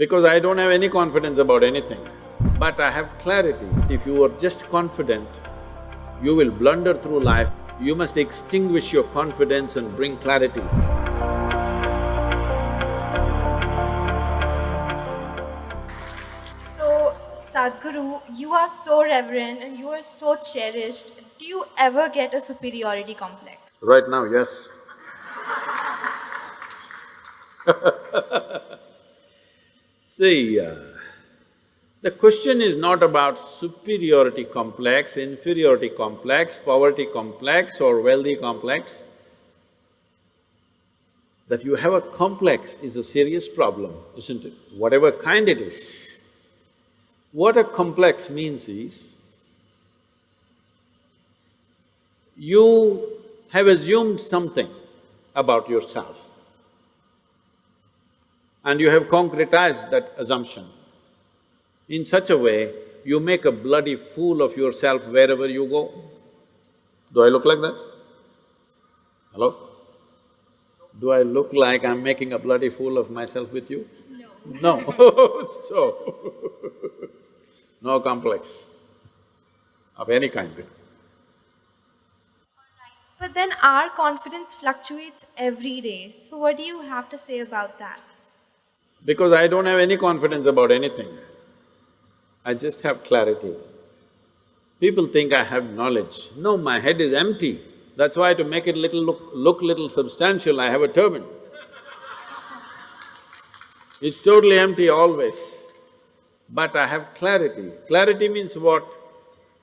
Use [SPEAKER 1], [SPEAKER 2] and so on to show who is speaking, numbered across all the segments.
[SPEAKER 1] Because I don't have any confidence about anything, but I have clarity. If you are just confident, you will blunder through life. You must extinguish your confidence and bring clarity.
[SPEAKER 2] So, Sadhguru, you are so reverent and you are so cherished. Do you ever get a superiority complex?
[SPEAKER 1] Right now, yes. See, the question is not about superiority complex, inferiority complex, poverty complex or wealthy complex. That you have a complex is a serious problem, isn't it? Whatever kind it is. What a complex means is, you have assumed something about yourself and you have concretized that assumption. In such a way, you make a bloody fool of yourself wherever you go. Do I look like that? Hello? Do I look like I'm making a bloody fool of myself with you?
[SPEAKER 2] No.
[SPEAKER 1] No. So, no complex of any kind.
[SPEAKER 2] But then our confidence fluctuates every day. So, what do you have to say about that?
[SPEAKER 1] Because I don't have any confidence about anything, I just have clarity. People think I have knowledge. No, my head is empty. That's why to make it look little substantial, I have a turban. It's totally empty always. But I have clarity. Clarity means what?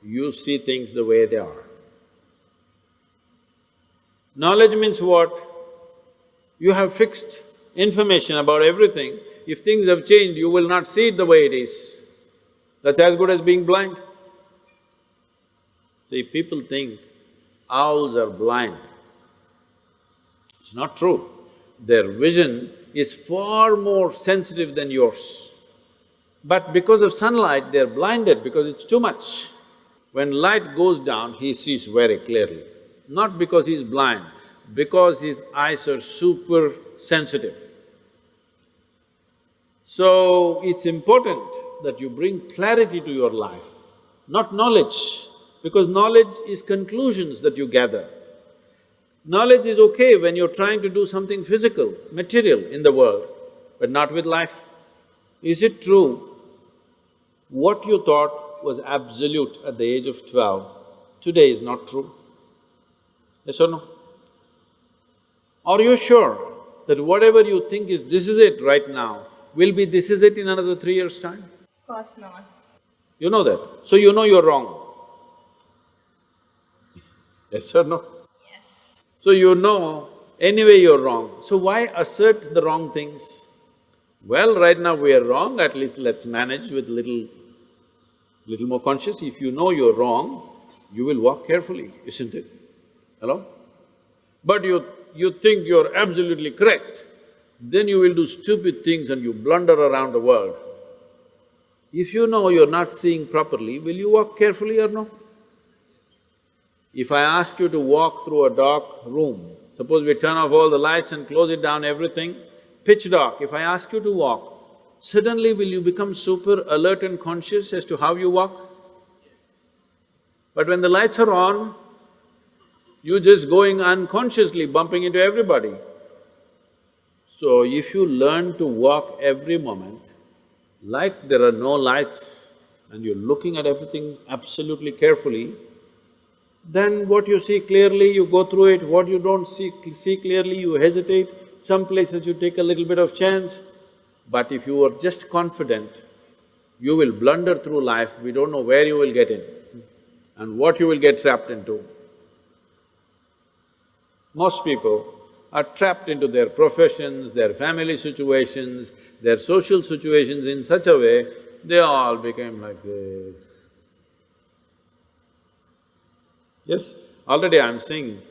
[SPEAKER 1] You see things the way they are. Knowledge means what? You have fixed information about everything. If things have changed, you will not see it the way it is. That's as good as being blind. See, people think owls are blind. It's not true. Their vision is far more sensitive than yours. But because of sunlight, they're blinded because it's too much. When light goes down, he sees very clearly. Not because he's blind, because his eyes are super sensitive. So, it's important that you bring clarity to your life, not knowledge, because knowledge is conclusions that you gather. Knowledge is okay when you're trying to do something physical, material in the world, but not with life. Is it true what you thought was absolute at the age of 12, today is not true? Yes or no? Are you sure that whatever you think is this is it right now, will be this is it in another 3 years' time?
[SPEAKER 2] Of course not.
[SPEAKER 1] You know that, so you know you're wrong. Yes or no?
[SPEAKER 2] Yes.
[SPEAKER 1] So you know anyway you're wrong, so why assert the wrong things? Well, right now we are wrong, at least let's manage with little more conscious. If you know you're wrong, you will walk carefully, isn't it? Hello? But you think you're absolutely correct, then you will do stupid things and you blunder around the world. If you know you're not seeing properly, will you walk carefully or no? If I ask you to walk through a dark room, suppose we turn off all the lights and close it down, everything, pitch dark, if I ask you to walk, suddenly will you become super alert and conscious as to how you walk? But when the lights are on, you're just going unconsciously, bumping into everybody. So if you learn to walk every moment, like there are no lights and you're looking at everything absolutely carefully, then what you see clearly, you go through it, what you don't see clearly, you hesitate, some places you take a little bit of chance. But if you are just confident, you will blunder through life, we don't know where you will get in and what you will get trapped into. Most people are trapped into their professions, their family situations, their social situations in such a way, they all became like this. Yes, already I'm seeing,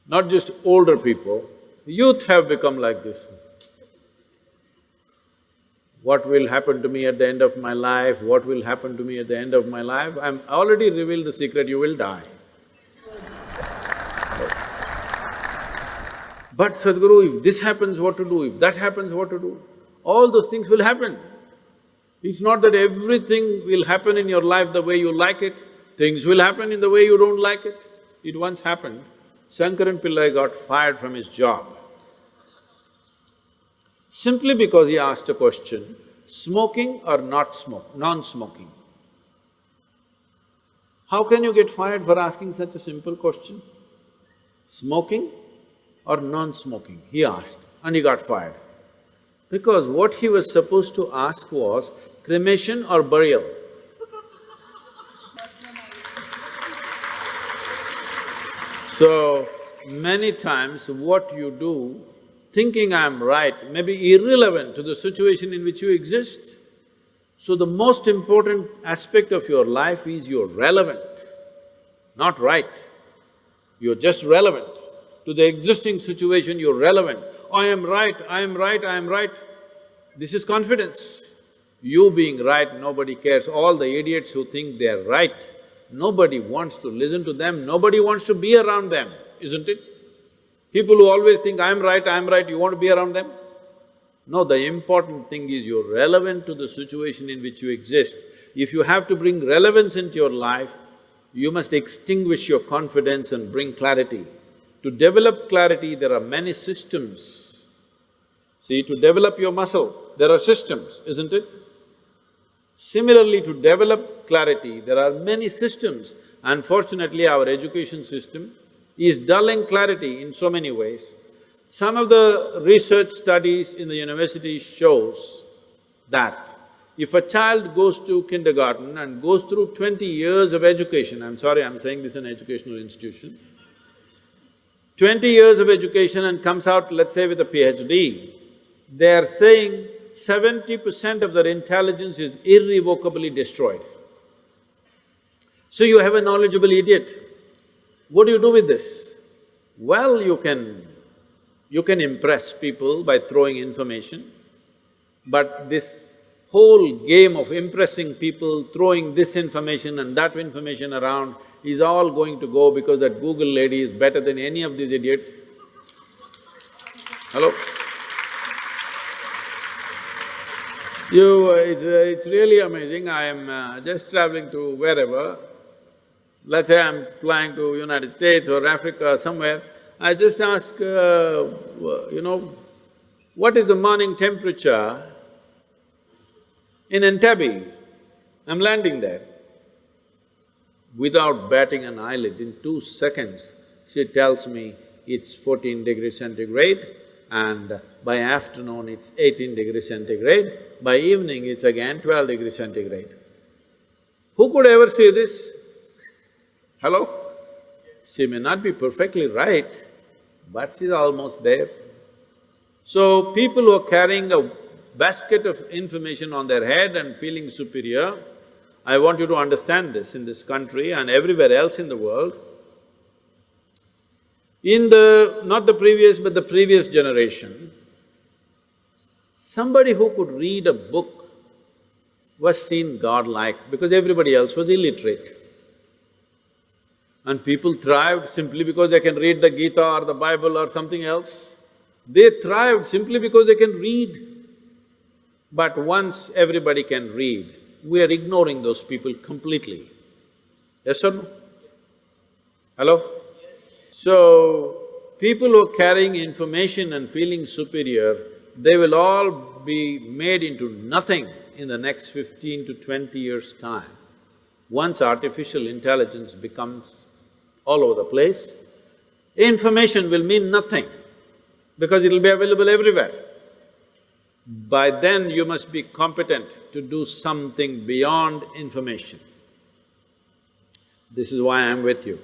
[SPEAKER 1] not just older people, youth have become like this. What will happen to me at the end of my life? What will happen to me at the end of my life? I'm already revealed the secret, you will die. But Sadhguru, if this happens, what to do? If that happens, what to do? all those things will happen. It's not that everything will happen in your life the way you like it, things will happen in the way you don't like it. It once happened, Shankaran Pillai got fired from his job simply because he asked a question, smoking or not non-smoking. How can you get fired for asking such a simple question? Smoking or non-smoking, he asked, and he got fired. Because what he was supposed to ask was cremation or burial. So, many times what you do, thinking I'm right, may be irrelevant to the situation in which you exist. So the most important aspect of your life is you're relevant, not right. You're just relevant. To the existing situation, you're relevant. I am right, I am right, I am right. This is confidence. You being right, nobody cares. All the idiots who think they're right, nobody wants to listen to them, nobody wants to be around them, isn't it? People who always think, I'm right, you want to be around them? No, the important thing is you're relevant to the situation in which you exist. If you have to bring relevance into your life, you must extinguish your confidence and bring clarity. To develop clarity, there are many systems. See, to develop your muscle, there are systems, isn't it? Similarly, to develop clarity, there are many systems. Unfortunately, our education system is dulling clarity in so many ways. Some of the research studies in the university shows that if a child goes to kindergarten and goes through 20 years of education, I'm sorry, I'm saying this is an educational institution, 20 years of education and comes out, let's say, with a PhD, they are saying 70% of their intelligence is irrevocably destroyed. So you have a knowledgeable idiot. What do you do with this? Well, you can impress people by throwing information, but this whole game of impressing people, throwing this information and that information around is all going to go because that Google lady is better than any of these idiots. Hello? It's really amazing. I am just traveling to wherever, let's say I'm flying to United States or Africa or somewhere, I just ask, what is the morning temperature in Entebbe? I'm landing there. Without batting an eyelid, in 2 seconds, she tells me it's 14 degrees centigrade and by afternoon it's 18 degrees centigrade, by evening it's again 12 degrees centigrade. Who could ever say this? Hello? She may not be perfectly right, but she's almost there. So, people who are carrying a basket of information on their head and feeling superior, I want you to understand this in this country and everywhere else in the world. In not the previous but the previous generation, somebody who could read a book was seen godlike because everybody else was illiterate. And people thrived simply because they can read the Gita or the Bible or something else. They thrived simply because they can read. But once everybody can read, we are ignoring those people completely. Yes or no? Hello? So, people who are carrying information and feeling superior, they will all be made into nothing in the next 15 to 20 years' time. Once artificial intelligence becomes all over the place, information will mean nothing because it'll be available everywhere. By then, you must be competent to do something beyond information. This is why I'm with you.